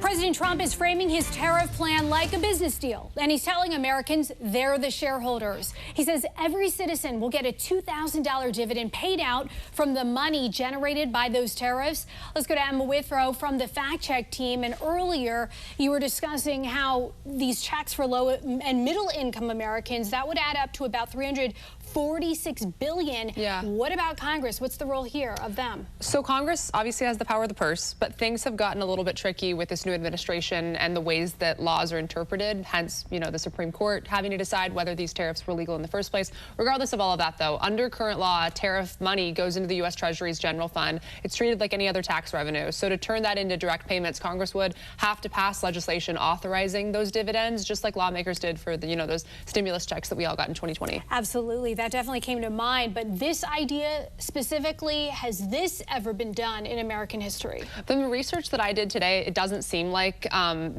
President Trump is framing his tariff plan like a business deal, and he's telling Americans they're the shareholders. He says every citizen will get a $2,000 dividend paid out from the money generated by those tariffs. Let's go to Emma Withrow from the Fact Check team. And earlier, you were discussing how these checks for low and middle income Americans, that would add up to about $346 billion. Yeah. What about Congress? What's the role here of them? So Congress obviously has the power of the purse, but things have gotten a little bit tricky with this new administration and the ways that laws are interpreted, hence, the Supreme Court having to decide whether these tariffs were legal in the first place. Regardless of all of that, though, under current law, tariff money goes into the U.S. Treasury's general fund. It's treated like any other tax revenue. So to turn that into direct payments, Congress would have to pass legislation authorizing those dividends, just like lawmakers did for the, those stimulus checks that we all got in 2020. Absolutely. That definitely came to mind. But this idea specifically, has this ever been done in American history? From the research that I did today, it doesn't seem like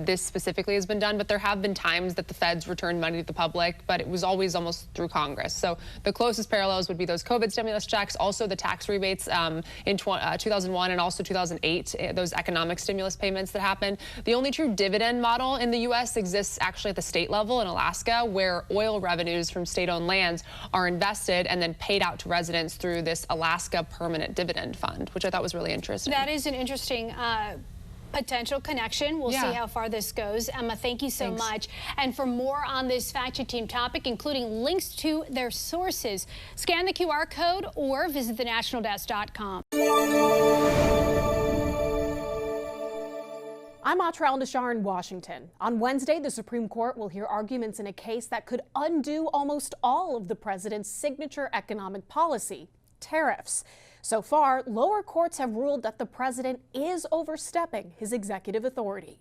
this specifically has been done, but there have been times that the feds returned money to the public, but it was always almost through Congress. So the closest parallels would be those COVID stimulus checks, also the tax rebates in 2001 and also 2008, those economic stimulus payments that happened. The only true dividend model in the U.S. exists actually at the state level in Alaska, where oil revenues from state-owned lands are invested and then paid out to residents through this Alaska Permanent Dividend Fund, which I thought was really interesting. That is an interesting potential connection. We'll see how far this goes. Emma, thank you so much. And for more on this Fact Check team topic, including links to their sources, scan the QR code or visit thenationaldesk.com. I'm Atral Nashar in Washington. On Wednesday, the Supreme Court will hear arguments in a case that could undo almost all of the president's signature economic policy, tariffs. So far, lower courts have ruled that the president is overstepping his executive authority.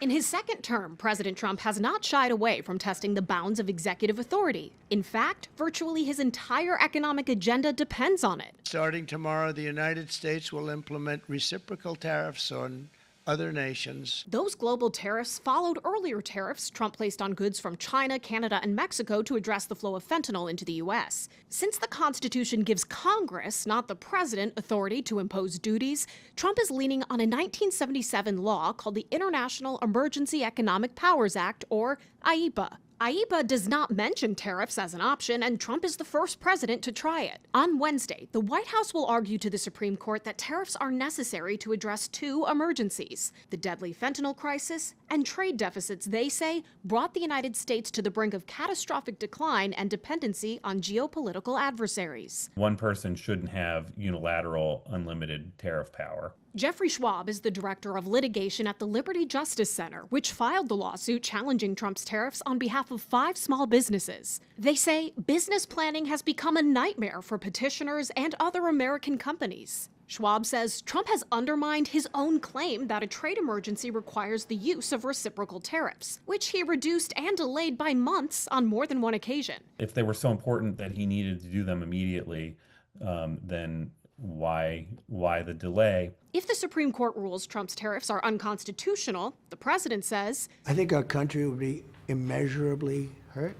In his second term, President Trump has not shied away from testing the bounds of executive authority. In fact, virtually his entire economic agenda depends on it. Starting tomorrow, the United States will implement reciprocal tariffs on other nations. Those global tariffs followed earlier tariffs Trump placed on goods from China, Canada, and Mexico to address the flow of fentanyl into the U.S. Since the Constitution gives Congress, not the president, authority to impose duties, Trump is leaning on a 1977 law called the International Emergency Economic Powers Act, or IEPA. IEPA does not mention tariffs as an option, and Trump is the first president to try it. On Wednesday, the White House will argue to the Supreme Court that tariffs are necessary to address two emergencies: the deadly fentanyl crisis and trade deficits they say brought the United States to the brink of catastrophic decline and dependency on geopolitical adversaries. One person shouldn't have unilateral, unlimited tariff power. Jeffrey Schwab is the director of litigation at the Liberty Justice Center, which filed the lawsuit challenging Trump's tariffs on behalf of 5 small businesses. They say business planning has become a nightmare for petitioners and other American companies. Schwab says Trump has undermined his own claim that a trade emergency requires the use of reciprocal tariffs, which he reduced and delayed by months on more than one occasion. If they were so important that he needed to do them immediately, then why the delay? If the Supreme Court rules Trump's tariffs are unconstitutional, the president says, I think our country will be immeasurably hurt.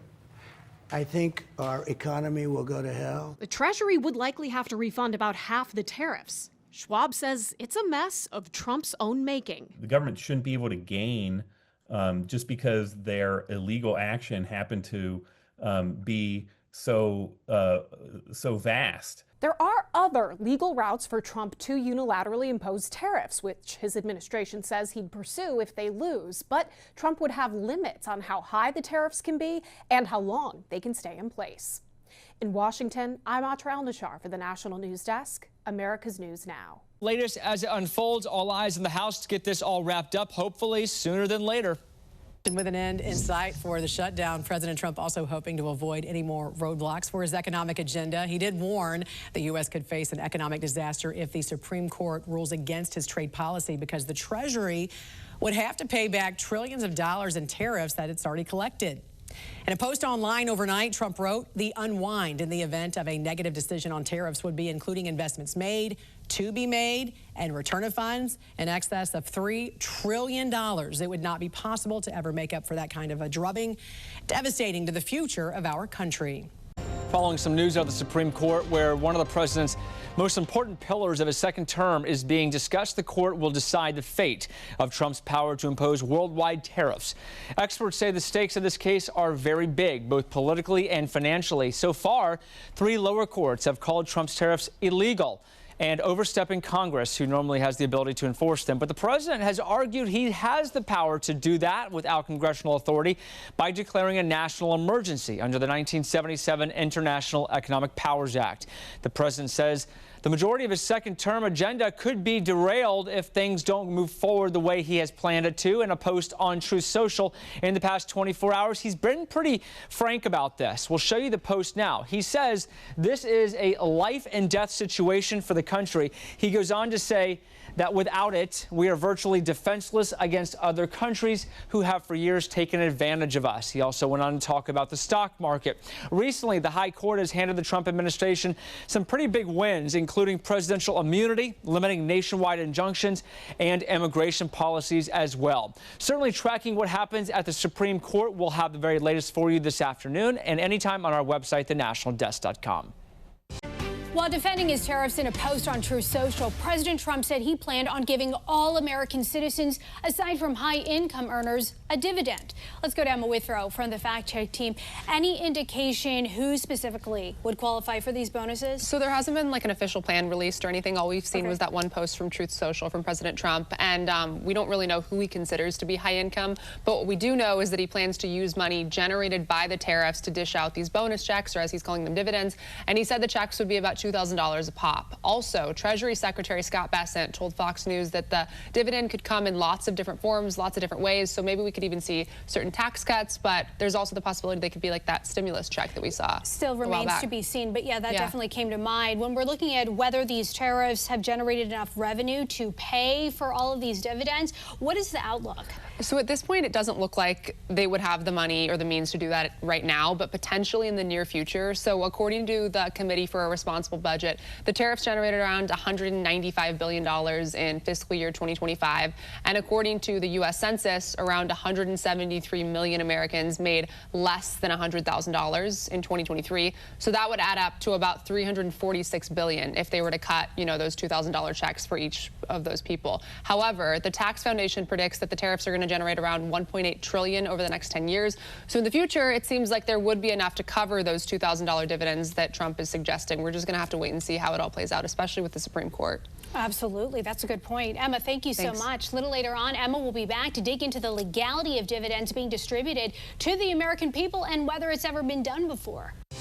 I think our economy will go to hell. The Treasury would likely have to refund about half the tariffs. Schwab says it's a mess of Trump's own making. The government shouldn't be able to gain just because their illegal action happened to be so vast. There are other legal routes for Trump to unilaterally impose tariffs, which his administration says he'd pursue if they lose. But Trump would have limits on how high the tariffs can be and how long they can stay in place. In Washington, I'm Atral Nashar for the National News Desk, America's News Now. Latest as it unfolds, all eyes in the House to get this all wrapped up, hopefully sooner than later. With an end in sight for the shutdown, President Trump also hoping to avoid any more roadblocks for his economic agenda. He did warn the U.S. could face an economic disaster if the Supreme Court rules against his trade policy, because the Treasury would have to pay back trillions of dollars in tariffs that it's already collected. In a post online overnight, Trump wrote, the unwind in the event of a negative decision on tariffs would be including investments made, to be made, and return of funds in excess of $3 trillion. It would not be possible to ever make up for that kind of a drubbing, devastating to the future of our country. Following some news out of the Supreme Court, where one of the president's most important pillars of his second term is being discussed. The court will decide the fate of Trump's power to impose worldwide tariffs. Experts say the stakes of this case are very big, both politically and financially. So far, 3 lower courts have called Trump's tariffs illegal and overstepping Congress, who normally has the ability to enforce them. But the president has argued he has the power to do that without congressional authority by declaring a national emergency under the 1977 International Economic Powers Act. The president says the majority of his second-term agenda could be derailed if things don't move forward the way he has planned it to. In a post on Truth Social in the past 24 hours, he's been pretty frank about this. We'll show you the post now. He says this is a life-and-death situation for the country. He goes on to say that without it, we are virtually defenseless against other countries who have for years taken advantage of us. He also went on to talk about the stock market. Recently, the High Court has handed the Trump administration some pretty big wins, including presidential immunity, limiting nationwide injunctions, and immigration policies as well. Certainly tracking what happens at the Supreme Court. We'll have the very latest for you this afternoon and anytime on our website, thenationaldesk.com. While defending his tariffs in a post on Truth Social, President Trump said he planned on giving all American citizens, aside from high-income earners, a dividend. Let's go to Emma Withrow from the Fact Check team. Any indication who specifically would qualify for these bonuses? So there hasn't been like an official plan released or anything. All we've seen was that one post from Truth Social from President Trump. And we don't really know who he considers to be high income. But what we do know is that he plans to use money generated by the tariffs to dish out these bonus checks, or as he's calling them, dividends. And he said the checks would be about $2,000 a pop. Also, Treasury Secretary Scott Bessent told Fox News that the dividend could come in lots of different forms, lots of different ways. So maybe we could even see certain tax cuts, but there's also the possibility they could be like that stimulus check that we saw. Still remains to be seen, but yeah, that definitely came to mind. When we're looking at whether these tariffs have generated enough revenue to pay for all of these dividends, what is the outlook? So at this point, it doesn't look like they would have the money or the means to do that right now, but potentially in the near future. So according to the Committee for a Responsible Budget, the tariffs generated around $195 billion in fiscal year 2025. And according to the U.S. Census, around 173 million Americans made less than $100,000 in 2023. So that would add up to about $346 billion if they were to cut, those $2,000 checks for each of those people. However, the Tax Foundation predicts that the tariffs are going to generate around $1.8 trillion over the next 10 years. So in the future, it seems like there would be enough to cover those $2,000 dividends that Trump is suggesting. We're just going to have to wait and see how it all plays out, especially with the Supreme Court. Absolutely. That's a good point. Emma, thank you so much. A little later on, Emma will be back to dig into the legality of dividends being distributed to the American people and whether it's ever been done before.